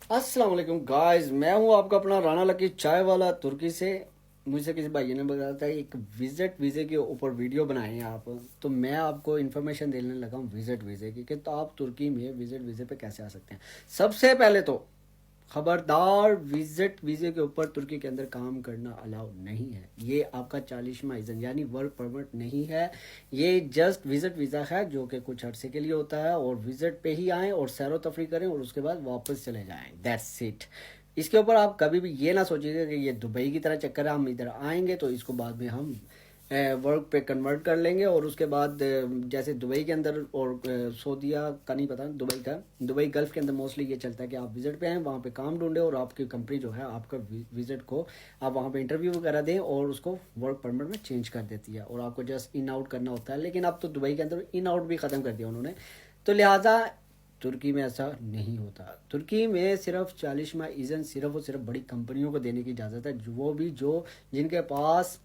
अस्सलाम वालेकुम गाइस, मैं हूं आपका अपना राना लकी चाय वाला तुर्की से। मुझे किसी भाई ने बताया था एक विजिट वीज़े के ऊपर वीडियो बनाए हैं आप, तो मैं आपको इन्फॉर्मेशन देने लगा हूं विजिट वीज़े की कि तो आप तुर्की में विजिट वीज़े पे कैसे आ सकते हैं। सबसे पहले तो खबरदार, विजिट वीज़े के ऊपर तुर्की के अंदर काम करना अलाउ नहीं है। ये आपका 40वां इज़न यानी वर्क परमिट नहीं है। ये जस्ट विजिट वीज़ा है जो कि कुछ अरसे के लिए होता है, और विजिट पे ही आएँ और सैरो तफरी करें और उसके बाद वापस चले जाएं, दैट्स इट। इसके ऊपर आप कभी भी ये ना सोचिएगा कि ये दुबई की तरह चक्कर है, हम इधर आएंगे तो इसको बाद में हम वर्क पे कन्वर्ट कर लेंगे, और उसके बाद जैसे दुबई के अंदर और सऊदीया का नहीं पता, दुबई का, दुबई गल्फ के अंदर मोस्टली ये चलता है कि आप विजिट पे आएँ, वहाँ पे काम ढूंढे और आपकी कंपनी जो है आपका विजिट को आप वहाँ पे इंटरव्यू वगैरह दें और उसको वर्क परमिट में चेंज कर देती है, और आपको जस्ट इन आउट करना होता है। लेकिन अब तो दुबई के अंदर इन आउट भी ख़त्म कर दिया उन्होंने, तो लिहाजा तुर्की में ऐसा नहीं होता। तुर्की में सिर्फ 40वां इज़न सिर्फ और सिर्फ बड़ी कंपनियों को देने की इजाज़त है, वो भी जो जिनके पास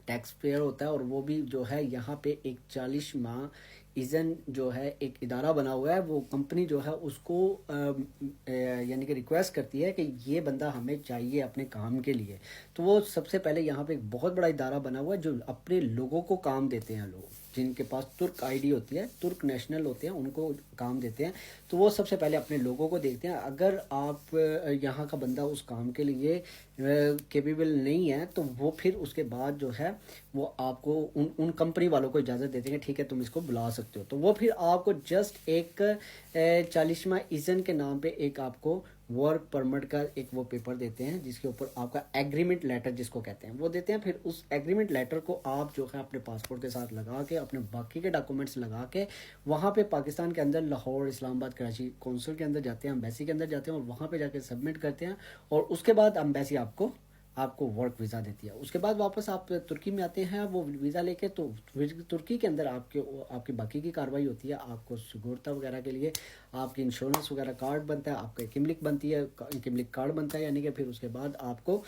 टैक्स पेयर होता है, और वो भी जो है यहाँ पे एक 40वां इज़न जो है एक इदारा बना हुआ है, वो कंपनी जो है उसको यानी कि रिक्वेस्ट करती है कि ये बंदा हमें चाहिए अपने काम के लिए। तो वो सबसे पहले यहाँ पे एक बहुत बड़ा इदारा बना हुआ है जो अपने लोगों को काम देते हैं, लोग जिनके पास तुर्क आईडी होती है, तुर्क नेशनल होते हैं, उनको काम देते हैं। तो वो सबसे पहले अपने लोगों को देखते हैं। अगर आप यहाँ का बंदा उस काम के लिए कैपेबल नहीं है, तो वो फिर उसके बाद जो है वो आपको उन कंपनी वालों को इजाज़त देते हैं, ठीक है तुम इसको बुला सकते हो। तो वो फिर आपको जस्ट एक 40वां इज़न के नाम पे एक आपको वर्क परमिट का एक वो पेपर देते हैं, जिसके ऊपर आपका एग्रीमेंट लेटर जिसको कहते हैं वो देते हैं। फिर उस एग्रीमेंट लेटर को आप जो है अपने पासपोर्ट के साथ लगा के, अपने बाकी के डॉक्यूमेंट्स लगा के, वहाँ पे पाकिस्तान के अंदर लाहौर, इस्लामाबाद, कराची कौंसिल के अंदर जाते हैं, एम्बेसी के अंदर जाते हैं, और वहाँ पे जाके सबमिट करते हैं। और उसके बाद एम्बेसी आपको आपको वर्क वीज़ा देती है। उसके बाद वापस आप तुर्की में आते हैं वो वीज़ा लेके, तो तुर्की के अंदर आपकी बाकी की कार्रवाई होती है। आपको सिक्योरिटी वगैरह के लिए आपकी इंश्योरेंस वगैरह कार्ड बनता है, आपका किमलिक बनती है, किमलिक कार्ड बनता है, यानी कि फिर उसके बाद आपको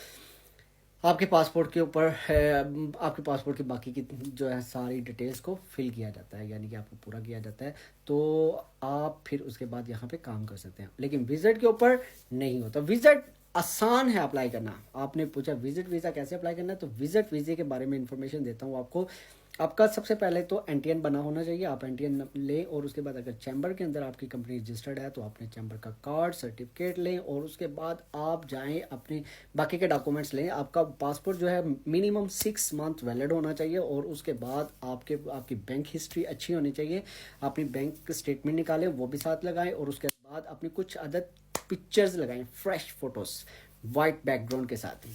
आपके पासपोर्ट के ऊपर आपके पासपोर्ट की बाकी की जो है सारी डिटेल्स को फिल किया जाता है, यानी कि आपको पूरा किया जाता है। तो आप फिर उसके बाद यहाँ पे काम कर सकते हैं। लेकिन विजिट के ऊपर नहीं होता। विजिट आसान है अप्लाई करना। आपने पूछा विजिट वीज़ा कैसे अप्लाई करना है, तो विजिट वीज़े के बारे में इंफॉर्मेशन देता हूँ आपको। आपका सबसे पहले तो एनटीएन बना होना चाहिए, आप एनटीएन लें, और उसके बाद अगर चैम्बर के अंदर आपकी कंपनी रजिस्टर्ड है तो आपने चैम्बर का कार्ड सर्टिफिकेट लें, और उसके बाद आप जाएं अपने बाकी के डॉक्यूमेंट्स लें। आपका पासपोर्ट जो है मिनिमम 6 मंथ वैलिड होना चाहिए, और उसके बाद आपकी बैंक हिस्ट्री अच्छी होनी चाहिए। अपनी बैंक स्टेटमेंट निकालें, वो भी साथ लगाएं, और उसके बाद अपनी कुछ अदद पिक्चर्स लगाएं, फ्रेश फोटोज़ वाइट बैकग्राउंड के साथ।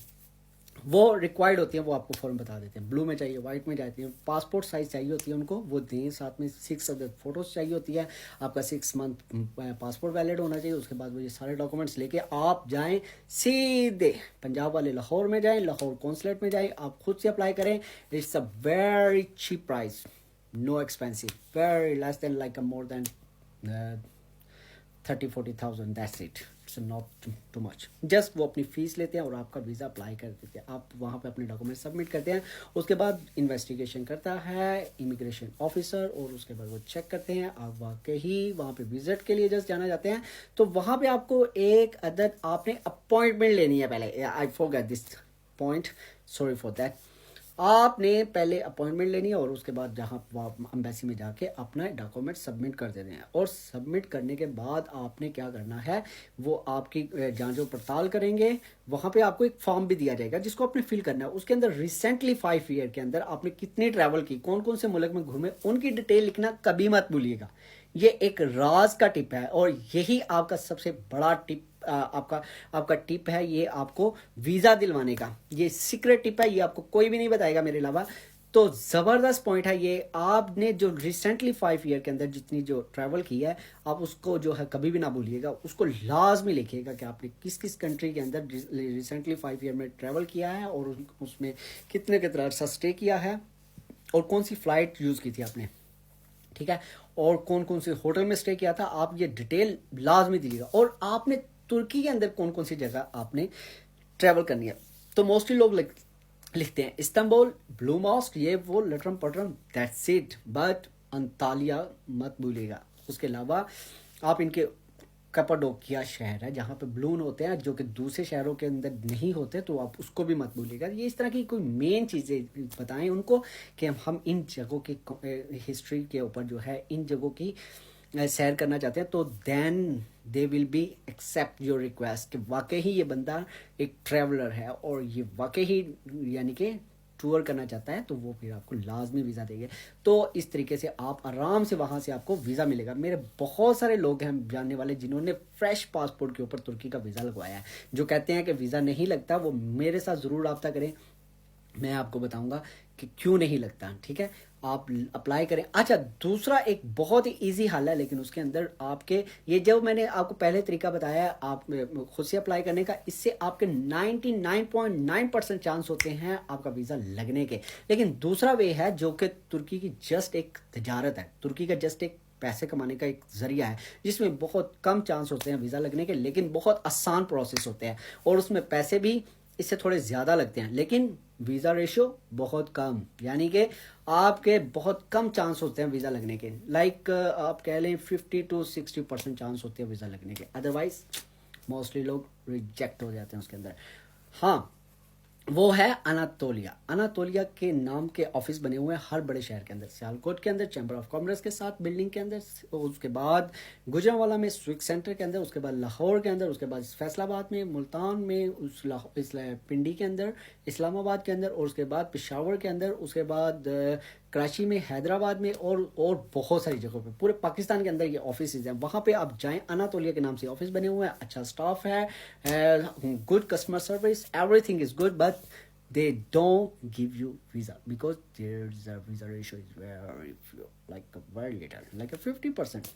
वो रिक्वायर्ड होती हैं, वो आपको फॉर्म बता देते हैं। ब्लू में चाहिए, वाइट में जाती है, पासपोर्ट साइज चाहिए होती है उनको, वो दें। साथ में 6 अदर फोटोज़ चाहिए होती है। आपका 6 मंथ पासपोर्ट वैलिड होना चाहिए। उसके बाद वो ये सारे डॉक्यूमेंट्स लेके आप जाएं सीधे पंजाब वाले लाहौर में जाएं, लाहौर कौंसलेट में जाएं, आप खुद से अप्लाई करें। It's a very cheap price, no expensive, very less than like more than 30-40,000, that's it, it's not too much. Just वो अपनी फ़ीस लेते हैं और आपका वीज़ा अप्लाई कर देते हैं। आप वहाँ पे अपने डॉक्यूमेंट सबमिट करते हैं। उसके बाद इन्वेस्टिगेशन करता है इमिग्रेशन ऑफिसर, और उसके बाद वो चेक करते हैं आप वाकई वहाँ पे विजिट के लिए जस्ट जाना चाहते हैं। तो वहाँ पे आपको एक अदद आपने अपॉइंटमेंट लेनी है पहले। I forget this point, sorry for that. आपने पहले अपॉइंटमेंट लेनी है, और उसके बाद जहाँ अम्बेसी में जाके अपना डॉक्यूमेंट सबमिट कर देने हैं। और सबमिट करने के बाद आपने क्या करना है, वो आपकी जांच और पड़ताल करेंगे। वहाँ पे आपको एक फॉर्म भी दिया जाएगा जिसको आपने फिल करना है। उसके अंदर रिसेंटली 5 ईयर के अंदर आपने कितनी ट्रैवल की, कौन कौन से मुल्क में घूमे, उनकी डिटेल लिखना कभी मत भूलिएगा। ये एक राज का टिप है, और यही आपका सबसे बड़ा टिप आपका आपका टिप है। ये आपको वीज़ा दिलवाने का ये सीक्रेट टिप है, ये आपको कोई भी नहीं बताएगा मेरे अलावा। तो ज़बरदस्त पॉइंट है ये। आपने जो रिसेंटली 5 ईयर के अंदर जितनी जो ट्रैवल की है, आप उसको जो है कभी भी ना भूलिएगा। उसको लाजमी लिखिएगा कि आपने किस किस कंट्री के अंदर रिसेंटली 5 ईयर में ट्रैवल किया है, और उसमें कितने कितना अर्सा स्टे किया है, और कौन सी फ़्लाइट यूज़ की थी आपने, ठीक है, और कौन कौन से होटल में स्टे किया था। आप ये डिटेल लाजमी दीजिएगा। और आपने तुर्की के अंदर कौन कौन सी जगह आपने ट्रैवल करनी है। तो मोस्टली लोग लिखते हैं इस्तांबुल, ब्लू मॉस्क, ये वो, लटरम पटरम, दैट्स इट। बट अंतालिया मत भूलिएगा। उसके अलावा आप इनके कपाडोकिया शहर है जहाँ पे बलून होते हैं जो कि दूसरे शहरों के अंदर नहीं होते, तो आप उसको भी मत भूलिएगा। ये इस तरह की कोई मेन चीज़ें बताएं उनको कि हम इन जगहों की हिस्ट्री के ऊपर जो है इन जगहों की सैर करना चाहते हैं, तो then they will be accept your request कि वाकई ही ये बंदा एक ट्रैवलर है और ये वाकई ही यानी कि टूर करना चाहता है, तो वो फिर आपको लाजमी वीज़ा देंगे। तो इस तरीके से आप आराम से वहाँ से आपको वीज़ा मिलेगा। मेरे बहुत सारे लोग हैं जानने वाले जिन्होंने फ्रेश पासपोर्ट के ऊपर तुर्की का वीज़ा लगवाया है। जो कहते हैं कि वीज़ा नहीं लगता, वो मेरे साथ ज़रूर रब्ता करें, मैं आपको बताऊंगा कि क्यों नहीं लगता। ठीक है, आप अप्लाई करें। अच्छा, दूसरा एक बहुत ही इजी हल है, लेकिन उसके अंदर आपके ये जो मैंने आपको पहले तरीका बताया है आप खुद से अप्लाई करने का, इससे आपके 99.9% चांस होते हैं आपका वीज़ा लगने के। लेकिन दूसरा वे है जो कि तुर्की की जस्ट एक तजारत है, तुर्की का जस्ट एक पैसे कमाने का एक जरिया है, जिसमें बहुत कम चांस होते हैं वीज़ा लगने के, लेकिन बहुत आसान प्रोसेस होते हैं और उसमें पैसे भी इससे थोड़े ज़्यादा लगते हैं, लेकिन वीज़ा रेशो बहुत कम, यानी कि आपके बहुत कम चांस होते हैं वीज़ा लगने के। लाइक आप कह लें 50 to 60% चांस होते हैं वीज़ा लगने के, अदरवाइज मोस्टली लोग रिजेक्ट हो जाते हैं उसके अंदर। हाँ, वो है अनातोलिया। अनातोलिया के नाम के ऑफिस बने हुए हैं हर बड़े शहर के अंदर। सियालकोट के अंदर चैम्बर ऑफ कॉमर्स के साथ बिल्डिंग के अंदर, उसके बाद गुजरांवाला में स्विक सेंटर के अंदर, उसके बाद लाहौर के अंदर, उसके बाद फैसलाबाद में, मुल्तान में, इस पिंडी के अंदर, इस्लामाबाद के अंदर, और उसके बाद पेशावर के अंदर, उसके बाद कराची में, हैदराबाद में, और बहुत सारी जगहों पे पूरे पाकिस्तान के अंदर ये ऑफिस हैं। वहाँ पे आप जाएं, अनातोलिया के नाम से ऑफिस बने हुए हैं, अच्छा स्टाफ है, good customer service, everything is good, but they don't give you visa because there's a visa ratio is very few, like a very little, like a 50%।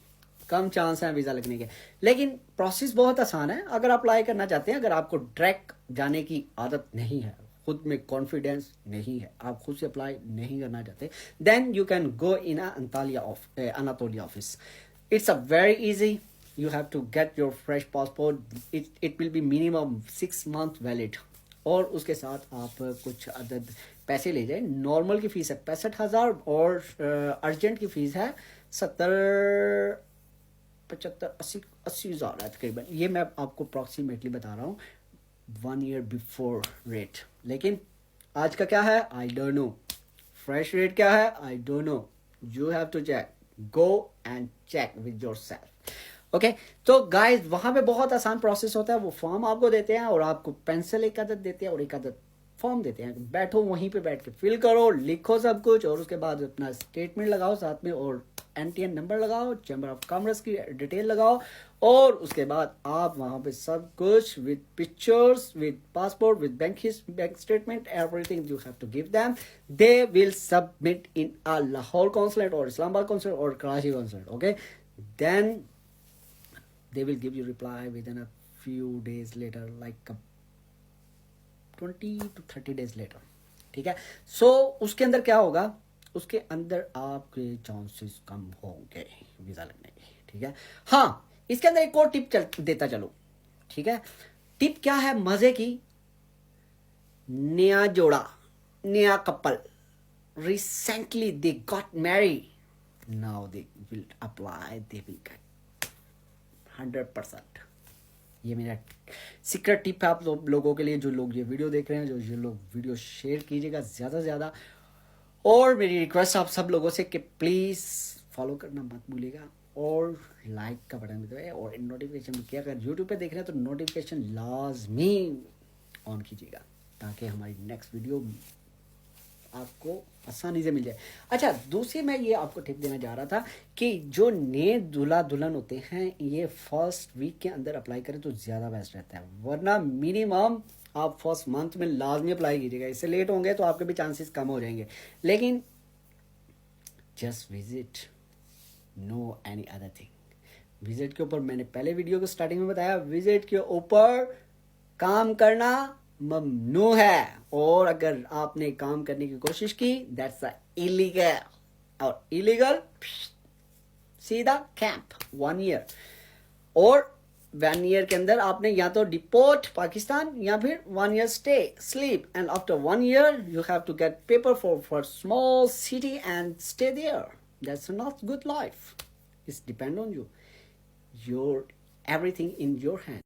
Come chance है visa लगने के, लेकिन process बहुत आसान है अगर आप अप्लाई करना चाहते हैं। अगर आपको डायरेक्ट जाने की आदत नहीं है, खुद में कॉन्फिडेंस नहीं है, आप खुद से अप्लाई नहीं करना चाहते, then you can go in Anatolia office. It's a very easy, you have to get your fresh passport, it will be minimum 6 month valid, और उसके साथ आप कुछ अदद पैसे ले जाएं। नॉर्मल की फ़ीस है 65,000 और अर्जेंट की फ़ीस है 70, 75, 80 हज़ार है तकरीबन। ये मैं आपको अप्रॉक्सीमेटली बता रहा हूँ 1 year बिफोर रेट, लेकिन आज का क्या है I don't know, fresh rate क्या है I don't know, you have to check, go and check with yourself. Okay, तो गाइस वहां पे बहुत आसान प्रोसेस होता है। वो फॉर्म आपको देते हैं और आपको पेंसिल एक आदत देते हैं और एक आदत फॉर्म देते हैं, बैठो वहीं पे बैठ के फिल करो, लिखो सब कुछ, और उसके बाद अपना स्टेटमेंट लगाओ साथ में, और NTN नंबर लगाओ, चैम्बर ऑफ कॉमर्स की डिटेल लगाओ, और उसके बाद आप वहां पे सब कुछ with pictures, with passport, with bank statement, everything you have to give them. They will submit in a Lahore consulate और इस्लामाबाद कॉन्सुलेट और Karachi consulate. Okay, then they will give you reply within a few days later, like 20 to 30 days later। ठीक है, सो उसके अंदर क्या होगा, उसके अंदर आपके चांसेस कम होंगे वीज़ा लगने के। ठीक है, हाँ, इसके अंदर एक और टिप देता चलो। ठीक है, टिप क्या है मजे की, नया जोड़ा, नया couple, recently they got married, now they will apply, they will get 100%। ये मेरा सीक्रेट टिप है आप लोगों के लिए, जो लोग ये वीडियो देख रहे हैं, जो ये लोग वीडियो शेयर कीजिएगा ज़्यादा से ज़्यादा, और मेरी रिक्वेस्ट आप सब लोगों से कि प्लीज़ फॉलो करना मत भूलिएगा, और लाइक का बटन भी दबाइए, और नोटिफिकेशन भी किया। अगर यूट्यूब पे देख रहे हैं तो नोटिफिकेशन लाजमी ऑन कीजिएगा, ताकि हमारी नेक्स्ट वीडियो आपको आसानी से मिल जाए। अच्छा, दूसरी मैं ये आपको टिप देना जा रहा था कि जो नए दूल्हा दुल्हन होते हैं, ये फर्स्ट वीक के अंदर अप्लाई करें तो ज़्यादा बेस्ट रहता है, वरना मिनिमम आप फर्स्ट मंथ में लाजमी अप्लाई कीजिएगा। इससे लेट होंगे तो आपके भी चांसेस कम हो जाएंगे, लेकिन just visit, no any other thing. Visit के ऊपर मैंने पहले वीडियो को स्टार्टिंग में बताया, विजिट के ऊपर काम करना ममनू है, और अगर आपने काम करने की कोशिश की दैट्स इलीगल, और इलीगल सीधा कैंप 1 year, और 1 year के अंदर आपने या तो डिपोर्ट पाकिस्तान या फिर 1 year stay slip, and after 1 year you have to get paper for small city and stay there. That's not good life, it's depend on you, your everything in your hand.